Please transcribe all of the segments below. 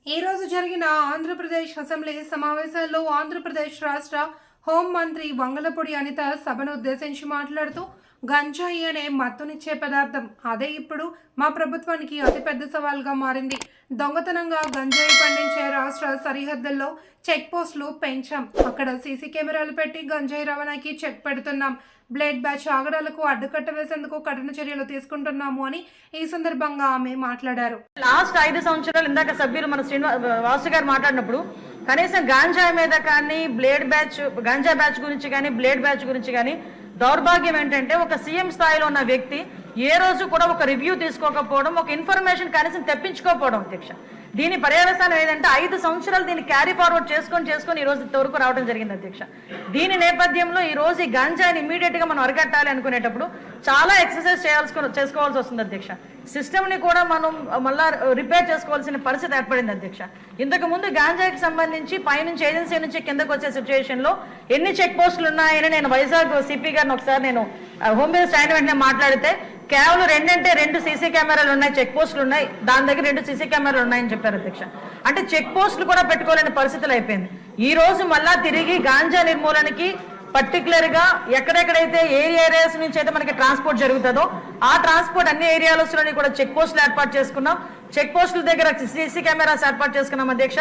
ఈ రోజు జరిగిన ఆంధ్రప్రదేశ్ అసెంబ్లీ సమావేశాల్లో ఆంధ్రప్రదేశ్ రాష్ట్ర హోంమంత్రి వంగలపూడి అనిత సభను ఉద్దేశించి మాట్లాడుతూ గంజాయి అనే మత్తునిచ్చే పదార్థం అదే ఇప్పుడు మా ప్రభుత్వానికి అతిపెద్ద సవాల్గా మారింది. దొంగతనంగా గంజాయి పండించే రాష్ట్ర సరిహద్దుల్లో చెక్ పోస్టులు పెంచాం. అక్కడ సీసీ కెమెరాలు పెట్టి గంజాయి రవాణాకి చెక్ పెడుతున్నాం. బ్లేడ్ బ్యాచ్ ఆగడాలకు అడ్డుకట్ట వేసేందుకు కఠిన చర్యలు తీసుకుంటున్నాము అని ఈ సందర్భంగా ఆమె మాట్లాడారు. లాస్ట్ 5 సంవత్సరాలు ఇందాక సభ్యులు మన వాసు గారు మాట్లాడినప్పుడు కనీసం గాంజాయి మీద కానీ గాంజా బ్యాచ్ గురించి కానీ బ్లేడ్ బ్యాచ్ గురించి కానీ దౌర్భాగ్యం ఏంటంటే ఒక సీఎం స్థాయిలో ఉన్న వ్యక్తి ఏ రోజు కూడా ఒక రివ్యూ తీసుకోకపోవడం, ఒక ఇన్ఫర్మేషన్ కనీసం తెప్పించుకోకపోవడం అధ్యక్ష. దీని పర్యవసానం ఏదంటే 5 సంవత్సరాలు దీన్ని క్యారీ ఫార్వర్డ్ చేసుకొని ఈ రోజు ఇంతవరకు రావడం జరిగింది అధ్యక్ష. దీని నేపథ్యంలో ఈ రోజు ఈ గంజాయిని ఇమీడియట్ గా మనం అరికట్టాలి అనుకునేటప్పుడు చాలా ఎక్సర్సైజ్ చేసుకోవాల్సి వస్తుంది అధ్యక్ష. సిస్టమ్ ని కూడా మనం మళ్ళా రిపేర్ చేసుకోవాల్సిన పరిస్థితి ఏర్పడింది అధ్యక్ష. ఇంతకు ముందు గాంజాయికి సంబంధించి పైనుంచి ఏజెన్సీ నుంచి కిందకు వచ్చే సిచ్యువేషన్ లో ఎన్ని చెక్ పోస్టులు ఉన్నాయని నేను వైజాగ్ సిపి గారిని ఒకసారి నేను హోమ్ మినిస్టర్ అయిన వెంటనే మాట్లాడితే కేవలం 2 సీసీ కెమెరాలు ఉన్నాయి, చెక్ పోస్టులు ఉన్నాయి, దాని దగ్గర 2 సీసీ కెమెరాలు ఉన్నాయని చెప్పారు అధ్యక్ష. అంటే చెక్ పోస్టులు కూడా పెట్టుకోలేని పరిస్థితులు అయిపోయింది. ఈ రోజు మళ్ళా తిరిగి గాంజా నిర్మూలనకి పర్టికులర్ గా ఎక్కడెక్కడైతే ఏరియాస్ నుంచి అయితే మనకి ట్రాన్స్పోర్ట్ జరుగుతుందో ఆ ట్రాన్స్పోర్ట్ అన్ని ఏరియాలలోని కూడా చెక్ పోస్టులు ఏర్పాటు చేసుకున్నాం. చెక్ పోస్టుల దగ్గర సీసీ కెమెరాస్ ఏర్పాటు చేసుకున్నాం అధ్యక్ష.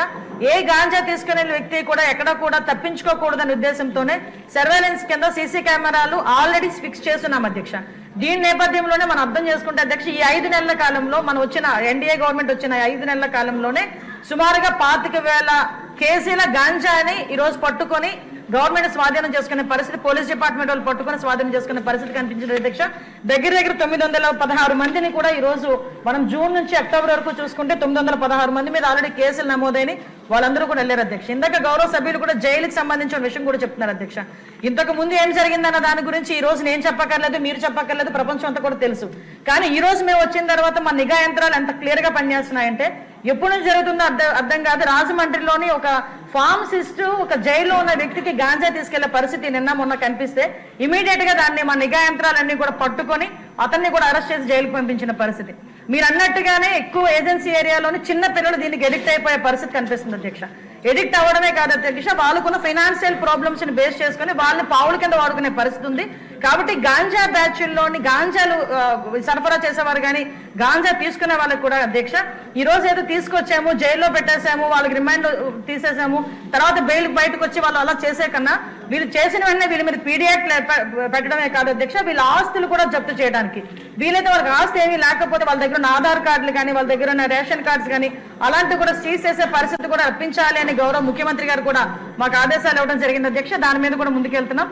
ఏ గాంజా తీసుకునే వ్యక్తి కూడా ఎక్కడ కూడా తప్పించుకోకూడదనే ఉద్దేశంతోనే సర్వేలెన్స్ కింద సీసీ కెమెరాలు ఆల్రెడీ ఫిక్స్ చేస్తున్నాం అధ్యక్ష. దీని నేపథ్యంలోనే మనం అర్థం చేసుకుంటే అధ్యక్ష, ఈ 5 నెలల కాలంలో మనం వచ్చిన ఎన్డీఏ గవర్నమెంట్ వచ్చిన 5 నెలల కాలంలోనే సుమారుగా 25,000 కేజీల గాంజాని ఈ రోజు పట్టుకొని గవర్నమెంట్ స్వాధీనం చేసుకునే పరిస్థితి, పోలీస్ డిపార్ట్మెంట్ వాళ్ళు పట్టుకుని స్వాధీనం చేసుకునే పరిస్థితి కనిపించింది అధ్యక్ష. దగ్గర 916 మందిని కూడా ఈ రోజు మనం జూన్ నుంచి అక్టోబర్ వరకు చూసుకుంటే 916 మంది మీద ఆల్రెడీ కేసులు నమోదైన వాళ్ళందరూ కూడా వెళ్ళారు అధ్యక్ష. ఇందాక గౌరవ సభ్యులు కూడా జైలుకి సంబంధించిన విషయం కూడా చెప్తున్నారు అధ్యక్ష. ఇంతకు ముందు ఏం జరిగిందన్న దాని గురించి ఈ రోజు నేను చెప్పక్కర్లేదు, మీరు చెప్పక్కర్లేదు, ప్రపంచం అంతా కూడా తెలుసు. కానీ ఈ రోజు మేము వచ్చిన తర్వాత మా నిఘా యంత్రాలు ఎంత క్లియర్ గా పనిచేస్తున్నాయంటే ఎప్పుడు నుంచి జరుగుతుందో అర్థం కాదు. రాజమండ్రిలోని ఒక ఫార్మసిస్ట్ ఒక జైల్లో ఉన్న వ్యక్తికి గాంజా తీసుకెళ్లే పరిస్థితి నిన్న మొన్న కనిపిస్తే ఇమీడియట్ గా దాన్ని మా నిఘా యంత్రాలన్నీ కూడా పట్టుకొని అతన్ని కూడా అరెస్ట్ చేసి జైలుకు పంపించిన పరిస్థితి. మీరు అన్నట్టుగానే ఎక్కువ ఏజెన్సీ ఏరియాలోని చిన్న పిల్లలు దీనికి ఎడిక్ట్ అయిపోయే పరిస్థితి కనిపిస్తుంది అధ్యక్ష. ఎడిక్ట్ అవ్వడమే కాదు అధ్యక్ష, వాళ్ళకున్న ఫైనాన్షియల్ ప్రాబ్లమ్స్ ని బేస్ చేసుకుని వాళ్ళని పావుల కింద వాడుకునే పరిస్థితి ఉంది. కాబట్టి గాంజా బ్యాచ్ల్లోని గాంజాలు సరఫరా చేసేవారు కానీ గాంజా తీసుకునే వాళ్ళకి కూడా అధ్యక్ష ఈ రోజు ఏదో తీసుకొచ్చాము, జైల్లో పెట్టేసాము, వాళ్ళకి రిమాండ్ తీసేసాము, తర్వాత బెయిల్ బయటకు వచ్చి వాళ్ళు అలా చేసే కన్నా వీళ్ళు చేసిన వెంటనే వీళ్ళ మీద పీడియాక్ట్ పెట్టడమే కాదు అధ్యక్ష, వీళ్ళ ఆస్తులు కూడా జప్తు చేయడానికి వీలైతే వాళ్ళకి ఆస్తి ఏమీ లేకపోతే వాళ్ళ దగ్గర ఉన్న ఆధార్ కార్డులు కానీ వాళ్ళ దగ్గర ఉన్న రేషన్ కార్డ్స్ కానీ అలాంటివి కూడా సీజ్ చేసే పరిస్థితి కూడా రప్పించాలి అని గౌరవ ముఖ్యమంత్రి గారు కూడా మాకు ఆదేశాలు ఇవ్వడం జరిగింది అధ్యక్ష. దాని మీద కూడా ముందుకెళ్తున్నాం.